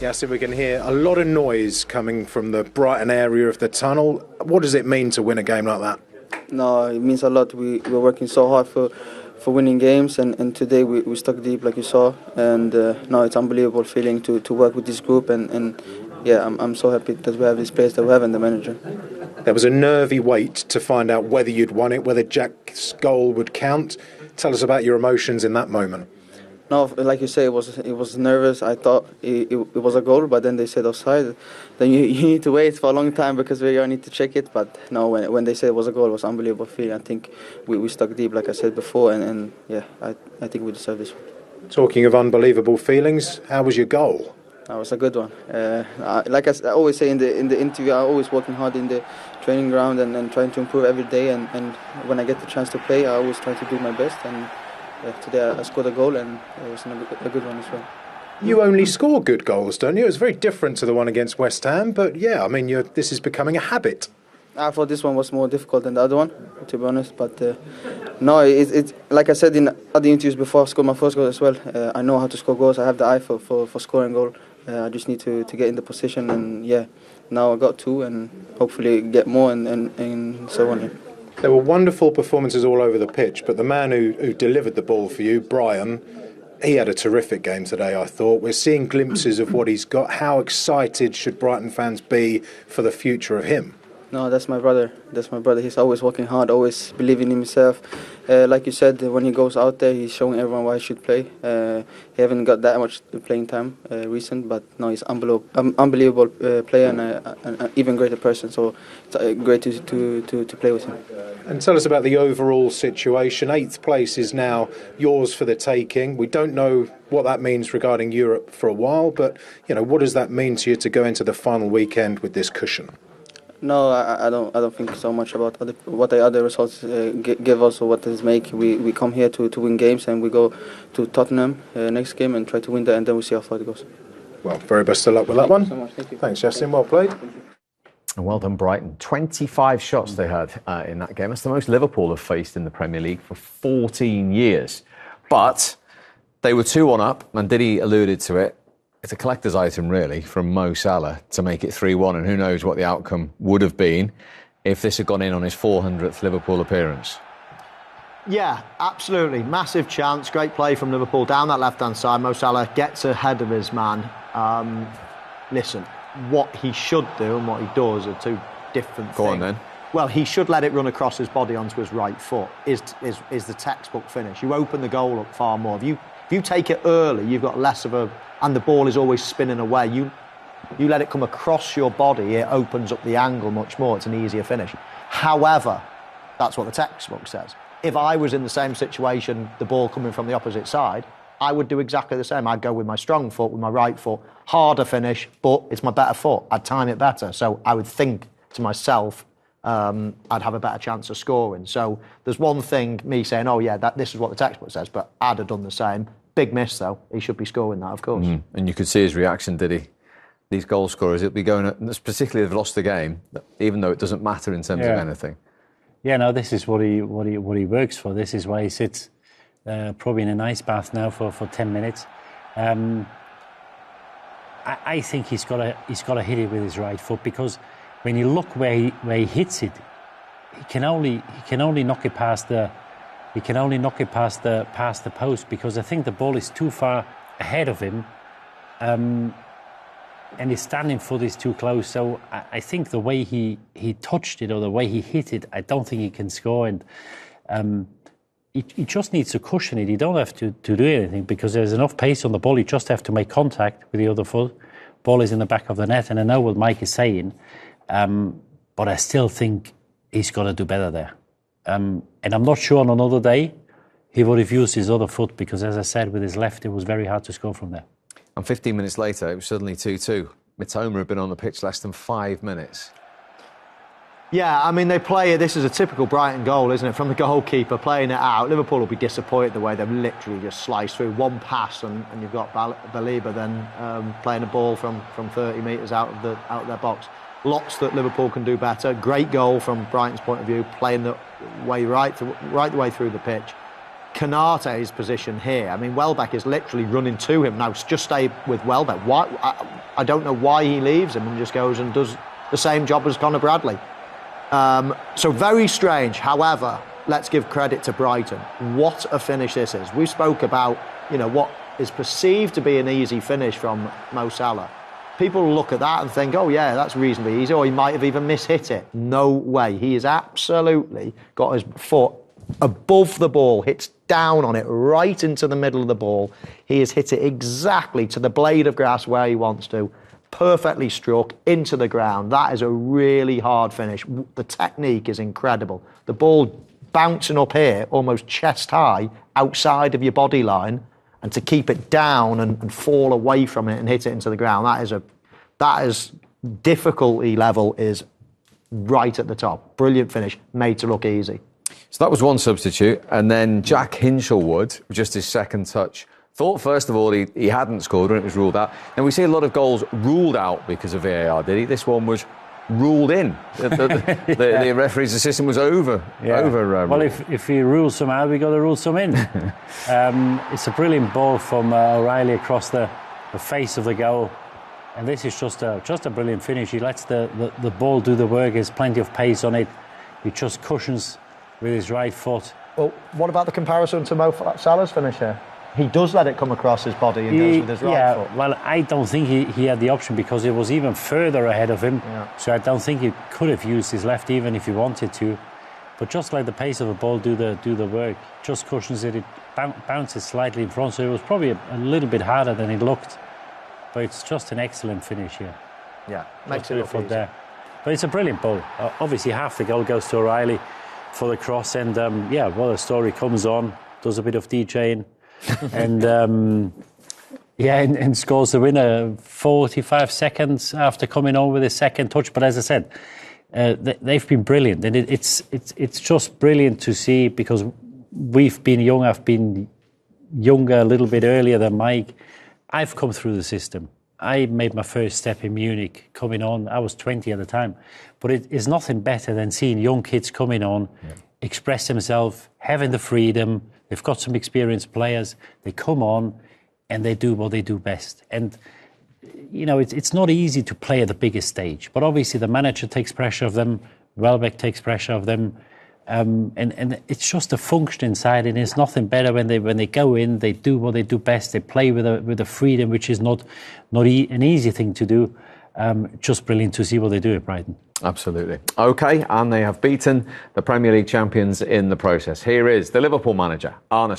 Yasin, we can hear a lot of noise coming from the Brighton area of the tunnel. What does it mean to win a game like that? No, it means a lot. We're working so hard for winning games, and today we stuck deep like you saw. And no, it's an unbelievable feeling to work with this group. And yeah, I'm so happy that we have this place that we have and the manager. There was a nervy wait to find out whether you'd won it, whether Jack's goal would count. Tell us about your emotions in that moment. No, like you say, it was nervous. I thought it was a goal, but then they said offside. Then you need to wait for a long time because we need to check it. But no, when they said it was a goal, it was an unbelievable feeling. I think we stuck deep, like I said before, and yeah, I think we deserve this one. Talking of unbelievable feelings, how was your goal? That was a good one. Like I always say in the interview, I'm always working hard in the training ground and trying to improve every day. And when I get the chance to play, I always try to do my best. And today I scored a goal, and it was a good one as well. You only score good goals, don't you? It was very different to the one against West Ham, but yeah, I mean, this is becoming a habit. I thought this one was more difficult than the other one, to be honest. But no, it's like I said in other interviews before I scored my first goal as well. I know how to score goals. I have the eye for scoring goal. I just need to get in the position, and yeah, now I got two, and hopefully get more, and so on. Yeah. There were wonderful performances all over the pitch, but the man who delivered the ball for you, Brian, he had a terrific game today, I thought. We're seeing glimpses of what he's got. How excited should Brighton fans be for the future of him? No, that's my brother. He's always working hard, always believing in himself. Like you said, when he goes out there, he's showing everyone why he should play. He haven't got that much playing time recent, but no, he's unbelievable player and an even greater person. So it's great to play with him. And tell us about the overall situation. 8th place is now yours for the taking. We don't know what that means regarding Europe for a while, but what does that mean to you to go into the final weekend with this cushion? No, I don't think so much about what the other results give us or what does make. We come here to win games, and we go to Tottenham next game and try to win that, and then we see how far it goes. Well, very best of luck with that one. Thank you so much. Thank you. Thanks, Yasin. Well played. And well done, Brighton. 25 shots they had in that game. That's the most Liverpool have faced in the Premier League for 14 years. But they were 2-1 up, and Diddy alluded to it. It's a collector's item, really, from Mo Salah to make it 3-1, and who knows what the outcome would have been if this had gone in on his 400th Liverpool appearance. Yeah, absolutely. Massive chance. Great play from Liverpool down that left-hand side. Mo Salah gets ahead of his man. Listen, what he should do and what he does are two different things. Go on, then. Well, he should let it run across his body onto his right foot, is the textbook finish. You open the goal up far more. If you take it early, you've got less of a... and the ball is always spinning away. You let it come across your body, it opens up the angle much more. It's an easier finish. However, that's what the textbook says. If I was in the same situation, the ball coming from the opposite side, I would do exactly the same. I'd go with my strong foot, with my right foot, harder finish, but it's my better foot. I'd time it better. So I would think to myself, I'd have a better chance of scoring. So there's one thing, me saying, oh yeah, this is what the textbook says, but I'd have done the same. Big miss, though. He should be scoring that, of course. And you could see his reaction, did he? These goal scorers, it'll be going, particularly if they've lost the game, even though it doesn't matter in terms of anything. Yeah, no, this is what he works for. This is why he sits probably in an ice bath now for 10 minutes. I think he's got to hit it with his right foot, because when you look where he hits it, he can only knock it past the. He can only knock it past the post, because I think the ball is too far ahead of him, and his standing foot is too close. So I think the way he touched it or the way he hit it, I don't think he can score. And he just needs to cushion it. He don't have to do anything, because there's enough pace on the ball. You just have to make contact with the other foot. Ball is in the back of the net, and I know what Mike is saying, but I still think he's got to do better there. And I'm not sure on another day he would have used his other foot, because, as I said, with his left, it was very hard to score from there. And 15 minutes later, it was suddenly 2-2. Mitoma had been on the pitch less than 5 minutes. Yeah, I mean, this is a typical Brighton goal, isn't it? From the goalkeeper playing it out. Liverpool will be disappointed the way they've literally just sliced through one pass, and you've got Baliba then playing a ball from 30 metres out of their box. Lots that Liverpool can do better. Great goal from Brighton's point of view, playing the way right the way through the pitch. Konate's position here, I mean, Welbeck is literally running to him. Now, just stay with Welbeck. Why? I don't know why he leaves him and just goes and does the same job as Conor Bradley. So very strange. However, let's give credit to Brighton. What a finish this is. We spoke about, what is perceived to be an easy finish from Mo Salah. People look at that and think, oh yeah, that's reasonably easy, or he might have even mishit it. No way. He has absolutely got his foot above the ball, hits down on it, right into the middle of the ball. He has hit it exactly to the blade of grass where he wants to. Perfectly struck into the ground. That is a really hard finish. The technique is incredible. The ball bouncing up here, almost chest high, outside of your body line, and to keep it down and fall away from it and hit it into the ground, that is difficulty level is right at the top. Brilliant finish, made to look easy. So that was one substitute, and then Jack Hinchelwood, just his second touch. Thought first of all he hadn't scored when it was ruled out. And we see a lot of goals ruled out because of VAR, did he? This one was ruled in. The referee's assistant was over. Well, if he rules some out, we got to rule some in. It's a brilliant ball from O'Reilly across the face of the goal, and this is just a brilliant finish. He lets the ball do the work. There's plenty of pace on it. He just cushions with his right foot. Well, what about the comparison to Mo Salah's finish here? He does let it come across his body and goes with his right foot. Well, I don't think he had the option because it was even further ahead of him. Yeah. So I don't think he could have used his left even if he wanted to. But just let the pace of the ball do the work. Just cushions it. It bounces slightly in front. So it was probably a little bit harder than it looked. But it's just an excellent finish here. Yeah, makes it look easy. There. But it's a brilliant ball. Obviously, half the goal goes to O'Reilly for the cross. And, the story comes on, does a bit of DJing. and scores the winner 45 seconds after coming on with his second touch. But as I said, they've been brilliant, and it's just brilliant to see because we've been young. I've been younger a little bit earlier than Mike. I've come through the system. I made my first step in Munich coming on. I was 20 at the time, but it is nothing better than seeing young kids coming on, express themselves, having the freedom. They've got some experienced players. They come on and they do what they do best. And, it's not easy to play at the biggest stage. But obviously the manager takes pressure of them. Welbeck takes pressure of them. And it's just a function inside. And it's nothing better when they go in, they do what they do best. They play with a freedom, which is not an easy thing to do. Just brilliant to see what they do at Brighton. Absolutely. OK, and they have beaten the Premier League champions in the process. Here is the Liverpool manager, Arne.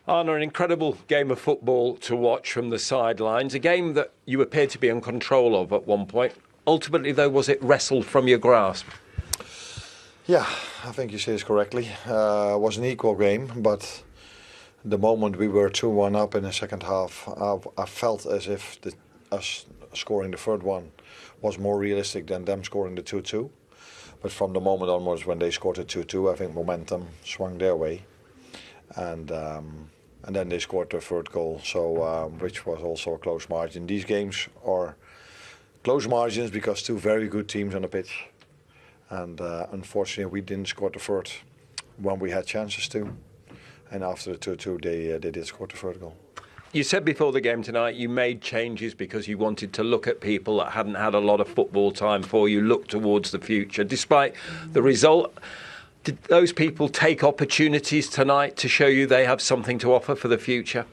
Arne, an incredible game of football to watch from the sidelines. A game that you appeared to be in control of at one point. Ultimately, though, was it wrestled from your grasp? Yeah, I think you say this correctly. It was an equal game, but the moment we were 2-1 up in the second half, I felt as if us scoring the third one was more realistic than them scoring the 2-2. But from the moment onwards when they scored the 2-2, I think momentum swung their way. And then they scored their third goal, so which was also a close margin. These games are close margins because two very good teams on the pitch. And unfortunately, we didn't score the third when we had chances to. And after the 2-2, they did score the third goal. You said before the game tonight you made changes because you wanted to look at people that hadn't had a lot of football time for you, look towards the future. Despite the result, did those people take opportunities tonight to show you they have something to offer for the future?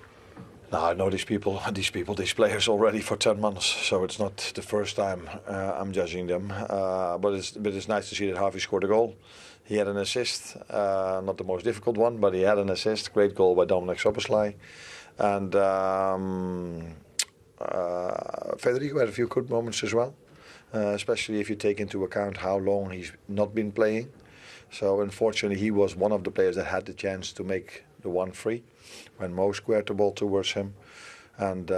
No, I know these players already for 10 months, so it's not the first time I'm judging them. But it's nice to see that Harvey scored a goal. He had an assist, not the most difficult one, but he had an assist. Great goal by Dominik Szoboszlai. And Federico had a few good moments as well, especially if you take into account how long he's not been playing. So unfortunately, he was one of the players that had the chance to make the 1-3 when Mo squared the ball towards him. And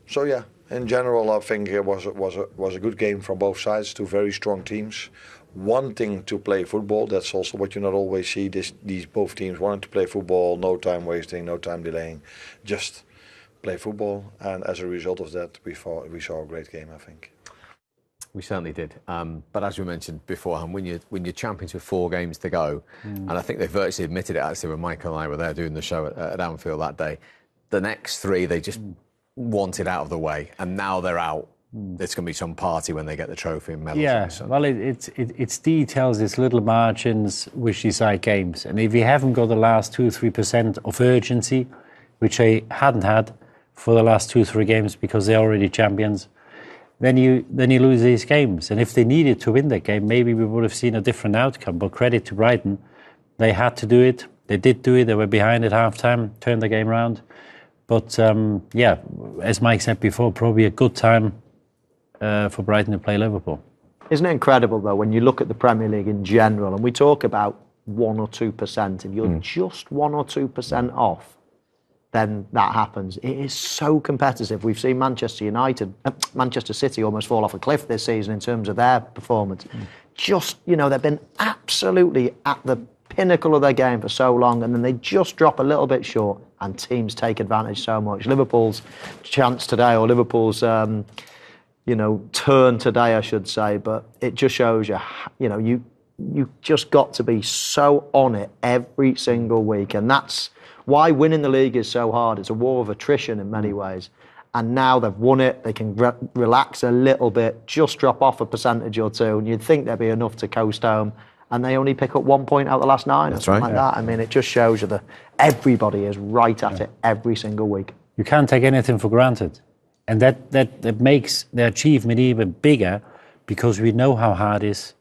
so yeah, in general, I think it was a good game from both sides. Two very strong teams wanting to play football. That's also what you not always see. These both teams wanting to play football, no time wasting, no time delaying, just play football. And as a result of that, we saw a great game, I think. We certainly did. But as we mentioned beforehand, when you're champions with 4 games to go, and I think they virtually admitted it actually when Michael and I were there doing the show at Anfield that day, the next 3 they just wanted out of the way, and now they're out. It's going to be some party when they get the trophy and medals. Yeah, well, it's details, it's little margins which decide games. And if you haven't got the last 2-3% of urgency, which they hadn't had for the last 2-3 games because they're already champions, then you lose these games. And if they needed to win that game, maybe we would have seen a different outcome. But credit to Brighton, they had to do it. They did do it. They were behind at half-time, turned the game around. But, as Mike said before, probably a good time for Brighton to play Liverpool. Isn't it incredible, though, when you look at the Premier League in general, and we talk about 1 or 2%, if you're just 1 or 2% off, then that happens. It is so competitive. We've seen Manchester City almost fall off a cliff this season in terms of their performance. Just, they've been absolutely at the pinnacle of their game for so long, and then they just drop a little bit short, and teams take advantage so much. Liverpool's chance today, or Liverpool's turn today, I should say, but it just shows you just got to be so on it every single week, and that's why winning the league is so hard. It's a war of attrition in many ways, and now they've won it, they can relax a little bit, just drop off a percentage or 2, and you'd think there'd be enough to coast home, and they only pick up 1 point out of the last 9. That's or something right. Like that. I mean, it just shows you that everybody is right at it every single week. You can't take anything for granted. And that makes the achievement even bigger, because we know how hard it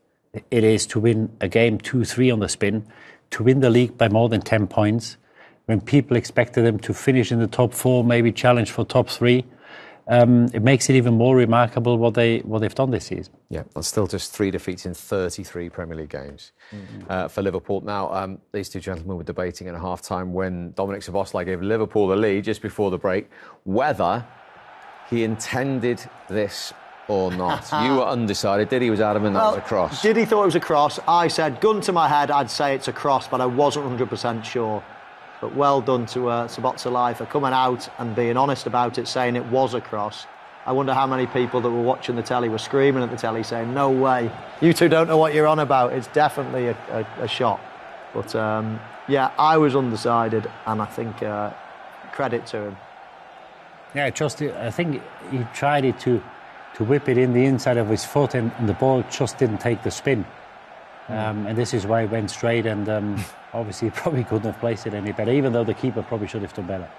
is to win a game 2-3 on the spin, to win the league by more than 10 points, when people expected them to finish in the top 4, maybe challenge for top 3. It makes it even more remarkable what they've done this season. Yeah, that's still just 3 defeats in 33 Premier League games for Liverpool. Now, these two gentlemen were debating at half-time when Dominik Szoboszlai gave Liverpool the lead just before the break, whether he intended this or not. You were undecided. Did he was adamant that was a cross? Did he thought it was a cross? I said, gun to my head, I'd say it's a cross, but I wasn't 100% sure. But well done to Szoboszlai for coming out and being honest about it, saying it was a cross. I wonder how many people that were watching the telly were screaming at the telly saying, no way, you two don't know what you're on about. It's definitely a shot. But I was undecided, and I think credit to him. Yeah, I think he tried it to whip it in the inside of his foot, and the ball just didn't take the spin. And this is why it went straight, and obviously he probably couldn't have placed it any better, even though the keeper probably should have done better.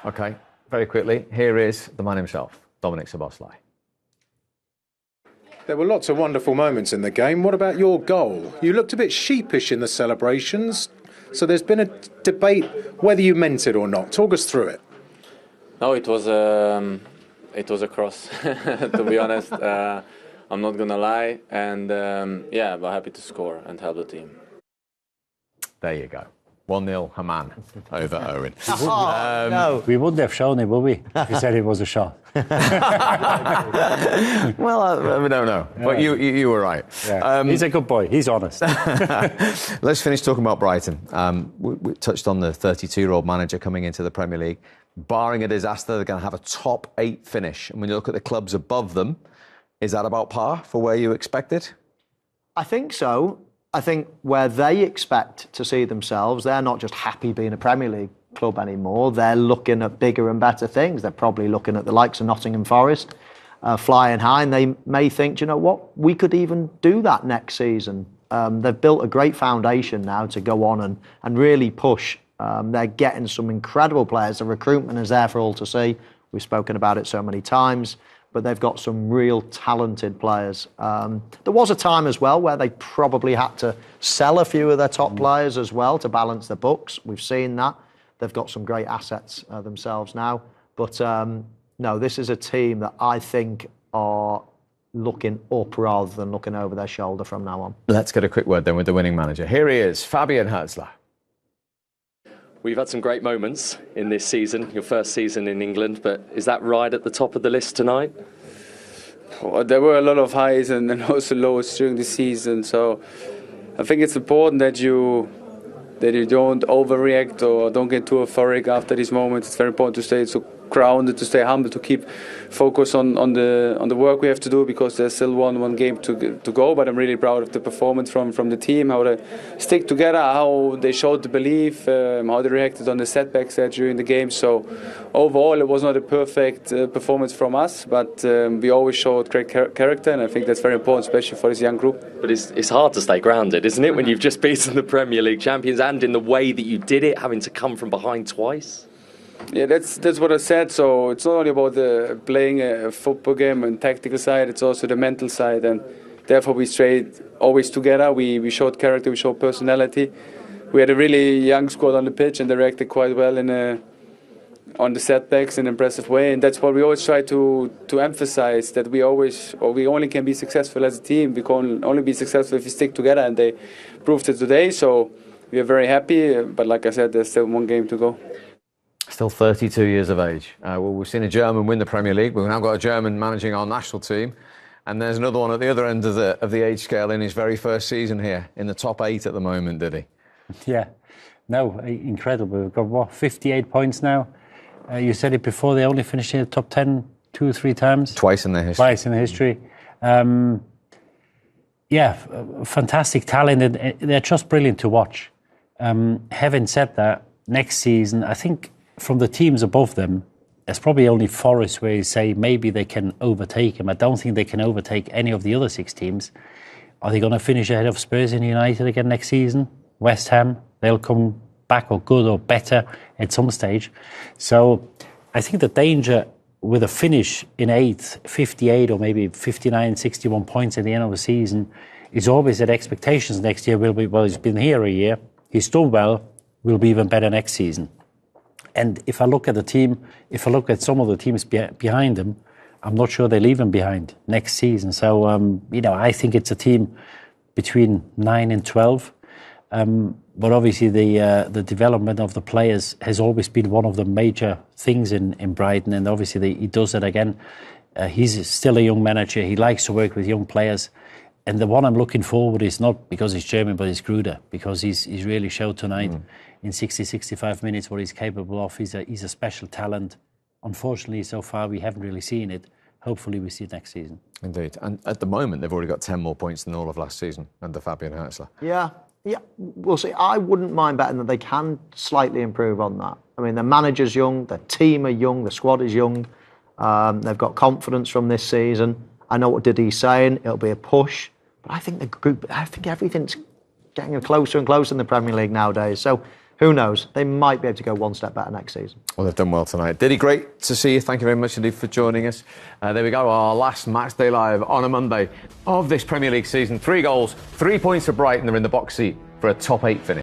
OK, very quickly, here is the man himself, Dominik Szoboszlai. There were lots of wonderful moments in the game. What about your goal? You looked a bit sheepish in the celebrations, so there's been a debate whether you meant it or not. Talk us through it. No, it was a cross, to be honest. I'm not going to lie. And, but happy to score and help the team. There you go. 1-0 Hamann over Owen. No. We wouldn't have shown it, would we, if he said it was a shot? Well, we don't know. But you were right. Yeah. He's a good boy. He's honest. Let's finish talking about Brighton. We touched on the 32-year-old manager coming into the Premier League. Barring a disaster, they're going to have a top 8 finish. And when you look at the clubs above them, is that about par for where you expected? I think so. I think where they expect to see themselves, they're not just happy being a Premier League club anymore. They're looking at bigger and better things. They're probably looking at the likes of Nottingham Forest, flying high, and they may think, you know what, we could even do that next season. They've built a great foundation now to go on and really push. They're getting some incredible players. The recruitment is there for all to see. We've spoken about it so many times, but they've got some real talented players. There was a time as well where they probably had to sell a few of their top players as well to balance the books. We've seen that. They've got some great assets themselves now. But no, this is a team that I think are looking up rather than looking over their shoulder from now on. Let's get a quick word then with the winning manager. Here he is, Fabian Hurzeler. We've had some great moments in this season, your first season in England, but is that right at the top of the list tonight? There were a lot of highs and also lows during the season, so I think it's important that you don't overreact or don't get too euphoric after these moments. It's very important to stay so grounded, to stay humble, to keep focus on the work we have to do, because there's still one game to go. But I'm really proud of the performance from the team, how they stick together, how they showed the belief, how they reacted on the setbacks during the game. So overall, it was not a perfect performance from us, but we always showed great character, and I think that's very important, especially for this young group. But it's hard to stay grounded, isn't it, when you've just beaten the Premier League champions, and in the way that you did it, having to come from behind twice? Yeah, that's what I said. So it's not only about playing a football game and tactical side, it's also the mental side, and therefore we stayed always together. We showed character, we showed personality. We had a really young squad on the pitch, and they reacted quite well on the setbacks in an impressive way, and that's what we always try to emphasize, that we only can be successful as a team. We can only be successful if we stick together, and they proved it today. So we are very happy, but like I said, there's still one game to go. Still 32 years of age. Well, we've seen a German win the Premier League. We've now got a German managing our national team, and there's another one at the other end of the age scale in his very first season here, in the top 8 at the moment, did he? Yeah, no, incredible. We've got 58 points now. You said it before, they only finished in the top 10 2 or 3 times. Twice in their history. Twice in the history. Fantastic talent, and they're just brilliant to watch. Having said that, next season, I think from the teams above them, there's probably only Forest where you say maybe they can overtake them. I don't think they can overtake any of the other 6 teams. Are they going to finish ahead of Spurs and United again next season? West Ham, they'll come back or good or better at some stage. So I think the danger with a finish in 8th, 58 or maybe 59, 61 points at the end of the season is always that expectations next year will be, well, he's been here a year, he's done well, will be even better next season. And if I look at the team, if I look at some of the teams behind them, I'm not sure they'll leave them behind next season. So, I think it's a team between 9 and 12. But obviously the development of the players has always been one of the major things in Brighton, and obviously he does it again. He's still a young manager. He likes to work with young players. And the one I'm looking forward is not because he's German, but it's Gruder, because he's really showed tonight in 60, 65 minutes what he's capable of. He's a special talent. Unfortunately, so far we haven't really seen it. Hopefully we see it next season. Indeed. And at the moment, they've already got 10 more points than all of last season under Fabian Hurzeler. Yeah, we'll see. I wouldn't mind betting that they can slightly improve on that. I mean, their manager's young, their team are young, the squad is young. They've got confidence from this season. I know what Didi's saying, it'll be a push. But I think everything's getting closer and closer in the Premier League nowadays. So who knows? They might be able to go one step better next season. Well, they've done well tonight. Diddy, great to see you. Thank you very much indeed for joining us. There we go, our last Match Day Live on a Monday of this Premier League season. 3 goals, 3 points for Brighton. They're in the box seat for a top 8 finish.